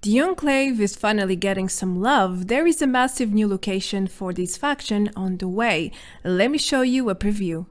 The Enclave is finally getting some love. There is a massive new location for this faction on the way. Let me show you a preview.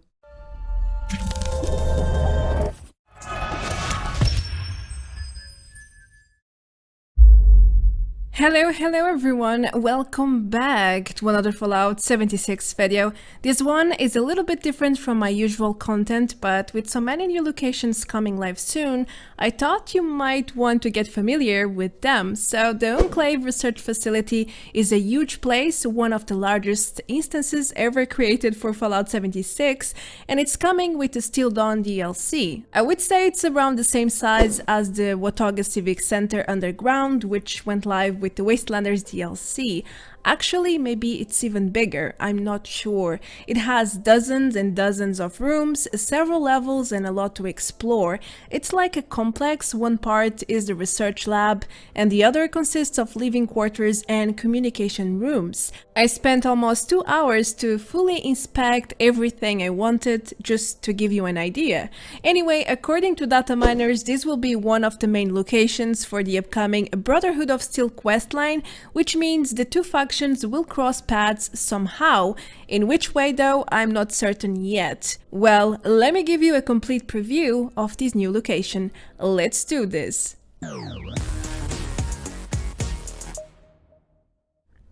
Hello everyone, welcome back to another Fallout 76 video. This one is a little bit different from my usual content, but with so many new locations coming live soon, I thought you might want to get familiar with them. So the Enclave Research Facility is a huge place, one of the largest instances ever created for Fallout 76, and it's coming with the Steel Dawn DLC. I would say it's around the same size as the Watauga Civic Center Underground, which went live with the Wastelanders DLC. Actually, maybe it's even bigger, I'm not sure. It has dozens and dozens of rooms, several levels and a lot to explore. It's like a complex. One part is the research lab and the other consists of living quarters and communication rooms. I spent almost 2 hours to fully inspect everything I wanted, just to give you an idea. Anyway, according to data miners, this will be one of the main locations for the upcoming Brotherhood of Steel questline, which means the two factions will cross paths somehow. In which way though, I'm not certain yet. Well, let me give you a complete preview of this new location. Let's do this.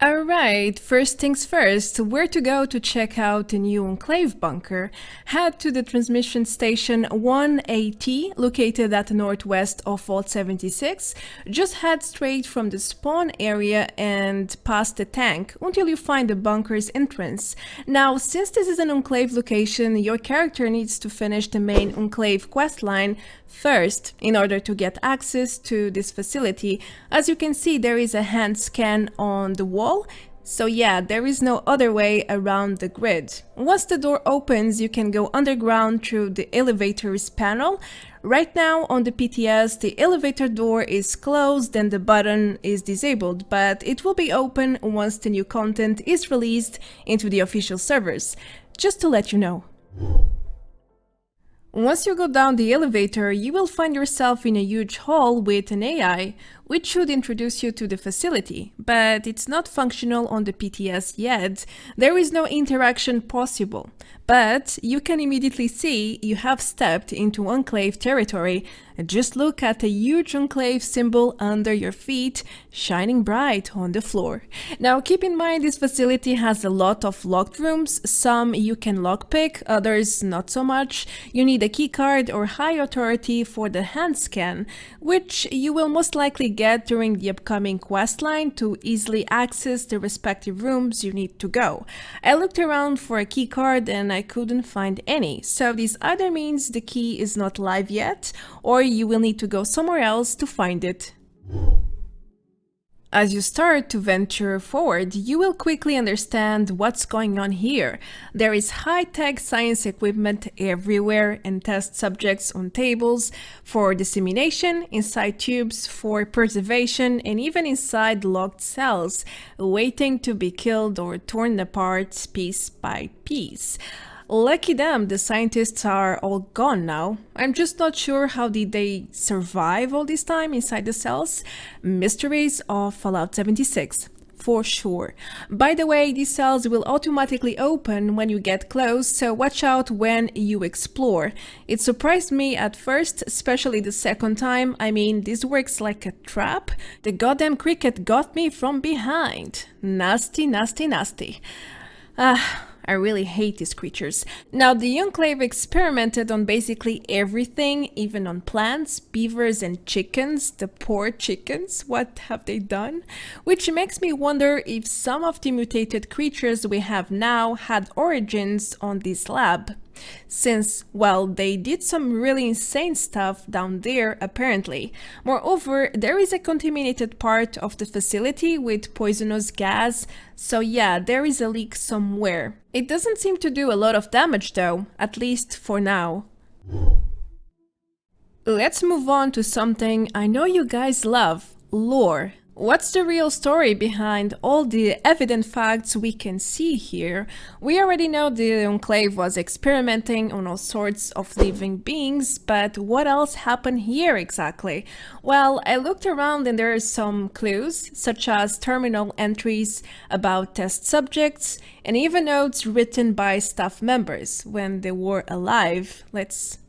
Alright, first things first, where to go to check out the new Enclave Bunker? Head to the transmission station 1AT, located at the northwest of Vault 76. Just head straight from the spawn area and past the tank until you find the bunker's entrance. Now, since this is an Enclave location, your character needs to finish the main Enclave questline first in order to get access to this facility. As you can see, there is a hand scan on the wall. So yeah, there is no other way around the grid. Once the door opens, you can go underground through the elevators panel. Right now on the PTS, the elevator door is closed and the button is disabled, but it will be open once the new content is released into the official servers. Just to let you know. Once you go down the elevator, you will find yourself in a huge hall with an AI, which should introduce you to the facility, but it's not functional on the PTS yet. There is no interaction possible, but you can immediately see you have stepped into Enclave territory. Just look at the huge Enclave symbol under your feet, shining bright on the floor. Now keep in mind this facility has a lot of locked rooms. Some you can lockpick, others not so much. You need a keycard or high authority for the hand scan, which you will most likely get during the upcoming questline to easily access the respective rooms you need to go. I looked around for a keycard and I couldn't find any, so this either means the key is not live yet, or you will need to go somewhere else to find it. As you start to venture forward, you will quickly understand what's going on here. There is high-tech science equipment everywhere and test subjects on tables for dissemination, inside tubes for preservation, and even inside locked cells, waiting to be killed or torn apart piece by piece. Lucky them, the scientists are all gone now. I'm just not sure how did they survive all this time inside the cells. Mysteries of Fallout 76, for sure. By the way, these cells will automatically open when you get close, so watch out when you explore. It surprised me at first, especially the second time. I mean, this works like a trap. The goddamn cricket got me from behind. Nasty, nasty, nasty. I really hate these creatures. Now, the Enclave experimented on basically everything, even on plants, beavers and chickens. The poor chickens, what have they done? Which makes me wonder if some of the mutated creatures we have now had origins on this lab. Since, well, they did some really insane stuff down there, apparently. Moreover, there is a contaminated part of the facility with poisonous gas, so yeah, there is a leak somewhere. It doesn't seem to do a lot of damage though, at least for now. Let's move on to something I know you guys love. Lore. What's the real story behind all the evident facts we can see here? We already know the Enclave was experimenting on all sorts of living beings, but what else happened here exactly? Well, I looked around and there are some clues, such as terminal entries about test subjects, and even notes written by staff members when they were alive. Let's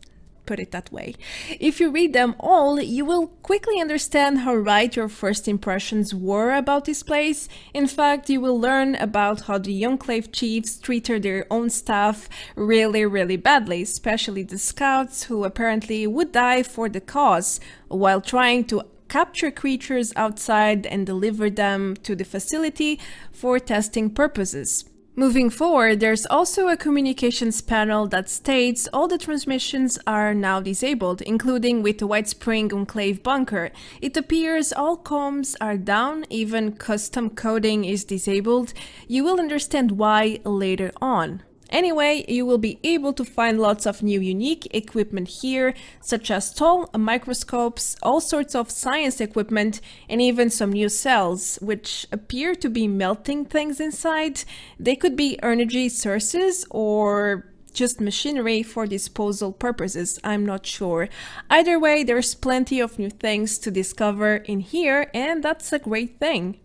put it that way. If you read them all, you will quickly understand how right your first impressions were about this place. In fact, you will learn about how the Enclave Chiefs treated their own staff really badly, especially the scouts who apparently would die for the cause while trying to capture creatures outside and deliver them to the facility for testing purposes. Moving forward, there's also a communications panel that states all the transmissions are now disabled, including with the White Spring Enclave Bunker. It appears all comms are down, even custom coding is disabled. You will understand why later on. Anyway, you will be able to find lots of new unique equipment here, such as tall microscopes, all sorts of science equipment, and even some new cells, which appear to be melting things inside. They could be energy sources or just machinery for disposal purposes, I'm not sure. Either way, there's plenty of new things to discover in here, and that's a great thing.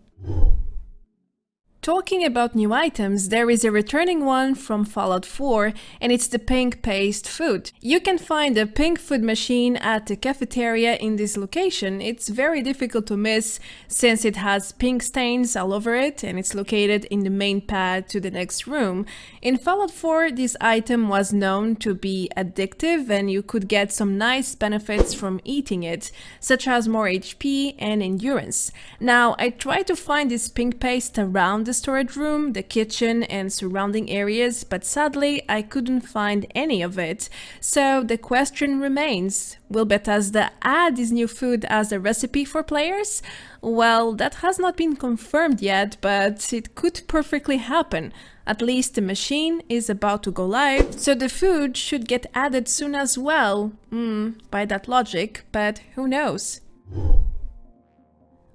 Talking about new items, there is a returning one from Fallout 4, and it's the pink paste food. You can find a pink food machine at the cafeteria in this location. It's very difficult to miss since it has pink stains all over it, and it's located in the main pad to the next room. In Fallout 4, this item was known to be addictive, and you could get some nice benefits from eating it, such as more HP and endurance. Now, I tried to find this pink paste around the storage room, the kitchen, and surrounding areas, but sadly I couldn't find any of it. So the question remains, will Bethesda add this new food as a recipe for players? Well, that has not been confirmed yet, but it could perfectly happen. At least the machine is about to go live, so the food should get added soon as well. By that logic, but who knows?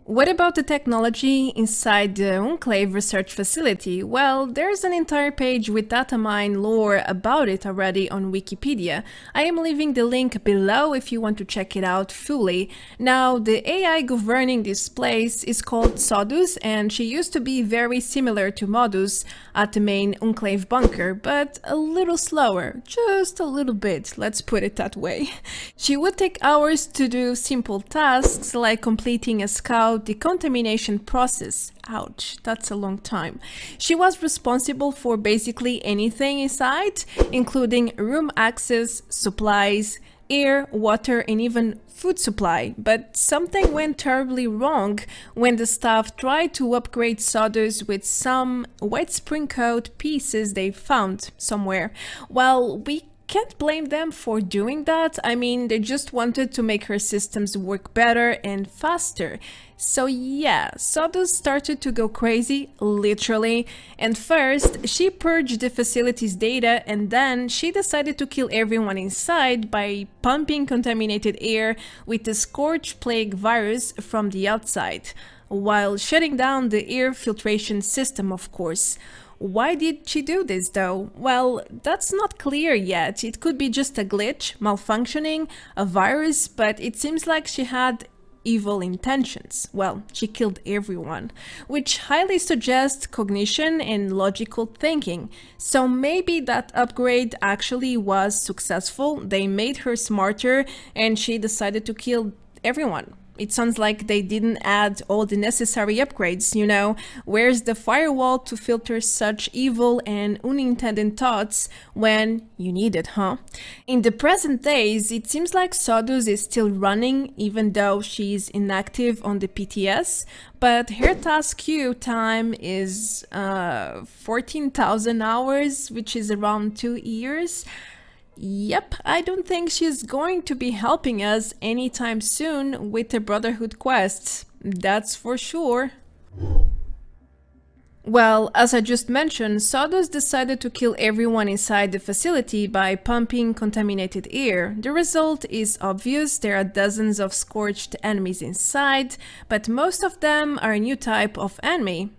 What about the technology inside the Enclave Research Facility? Well, there's an entire page with data mine lore about it already on Wikipedia. I am leaving the link below if you want to check it out fully. Now, the AI governing this place is called SODUS, and she used to be very similar to Modus at the main Enclave Bunker, but a little slower, just a little bit, let's put it that way. She would take hours to do simple tasks like completing a scout decontamination process. Ouch, that's a long time. She was responsible for basically anything inside, including room access, supplies, air, water, and even food supply. But something went terribly wrong when the staff tried to upgrade SODUS with some White Spring code pieces they found somewhere. Well, we can't blame them for doing that. I mean, they just wanted to make her systems work better and faster. So yeah, SODUS started to go crazy, literally. And first, she purged the facility's data, and then she decided to kill everyone inside by pumping contaminated air with the Scorched plague virus from the outside, while shutting down the air filtration system, of course. Why did she do this though? Well, that's not clear yet. It could be just a glitch, malfunctioning, a virus, but it seems like she had evil intentions. Well, she killed everyone, which highly suggests cognition and logical thinking. So maybe that upgrade actually was successful. They made her smarter and she decided to kill everyone. It sounds like they didn't add all the necessary upgrades, you know? Where's the firewall to filter such evil and unintended thoughts when you need it, huh? In the present days, it seems like SODUS is still running even though she's inactive on the PTS, but her task queue time is 14,000 hours, which is around 2 years. Yep, I don't think she's going to be helping us anytime soon with the Brotherhood quests. That's for sure. Well, as I just mentioned, SODUS decided to kill everyone inside the facility by pumping contaminated air. The result is obvious: there are dozens of scorched enemies inside, but most of them are a new type of enemy.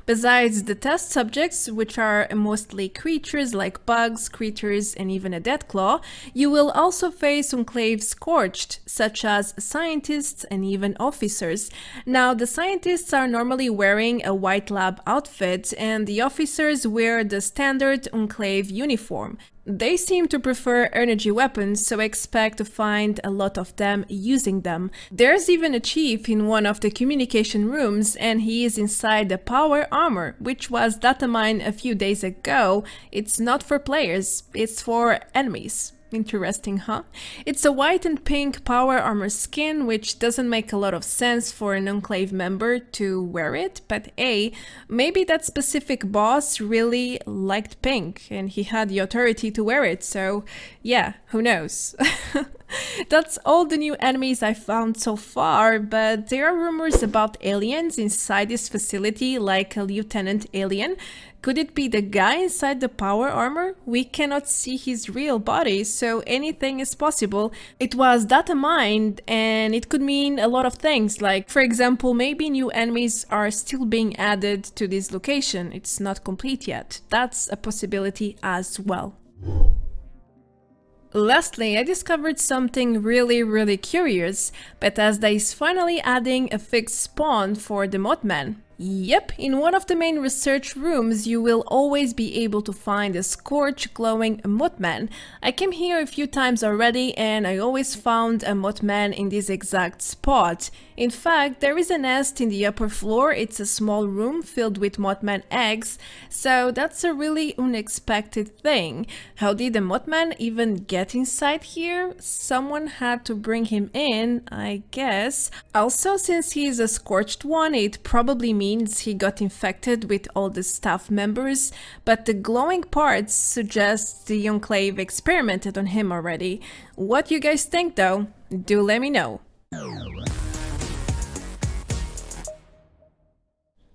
Besides the test subjects, which are mostly creatures like bugs, critters, and even a deathclaw, you will also face Enclave Scorched, such as scientists and even officers. Now, the scientists are normally wearing a white lab outfit, and the officers wear the standard Enclave uniform. They seem to prefer energy weapons, so expect to find a lot of them using them. There's even a chief in one of the communication rooms, and he is inside the power armor, which was data mined a few days ago. It's not for players, it's for enemies. Interesting, huh? It's a white and pink power armor skin, which doesn't make a lot of sense for an Enclave member to wear it, but hey, maybe that specific boss really liked pink and he had the authority to wear it, so yeah, who knows? That's all the new enemies I found so far, but there are rumors about aliens inside this facility, like a Lieutenant Alien. Could it be the guy inside the power armor? We cannot see his real body, so anything is possible. It was data mined, and it could mean a lot of things, like, for example, maybe new enemies are still being added to this location. It's not complete yet. That's a possibility as well. Lastly, I discovered something really curious. Bethesda is finally adding a fixed spawn for the Mothman. Yep, in one of the main research rooms you will always be able to find a scorched glowing Mothman. I came here a few times already and I always found a Mothman in this exact spot. In fact, there is a nest in the upper floor. It's a small room filled with Mothman eggs, so that's a really unexpected thing. How did the Mothman even get inside here? Someone had to bring him in, I guess. Also, since he is a scorched one, it probably means he got infected with all the staff members, but the glowing parts suggest the Enclave experimented on him already. What do you guys think though? Do let me know.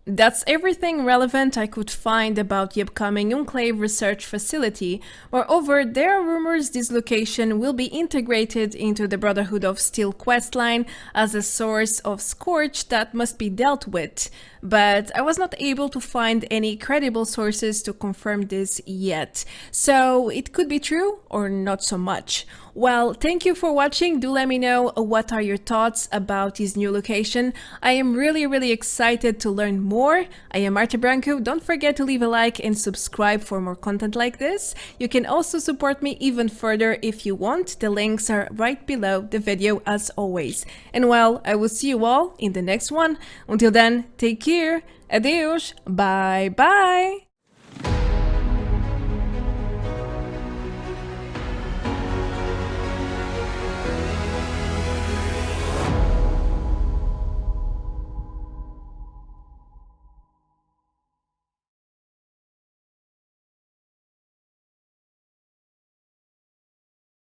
That's everything relevant I could find about the upcoming Enclave Research Facility. Moreover, there are rumors this location will be integrated into the Brotherhood of Steel questline as a source of Scorched that must be dealt with, but I was not able to find any credible sources to confirm this yet, so it could be true or not so much. Well, thank you for watching. Do let me know what are your thoughts about this new location. I am really excited to learn more. I am Marta Branco. Don't forget to leave a like and subscribe for more content like this. You can also support me even further if you want. The links are right below the video as always. And well, I will see you all in the next one. Until then, take care. Adeus. Bye bye.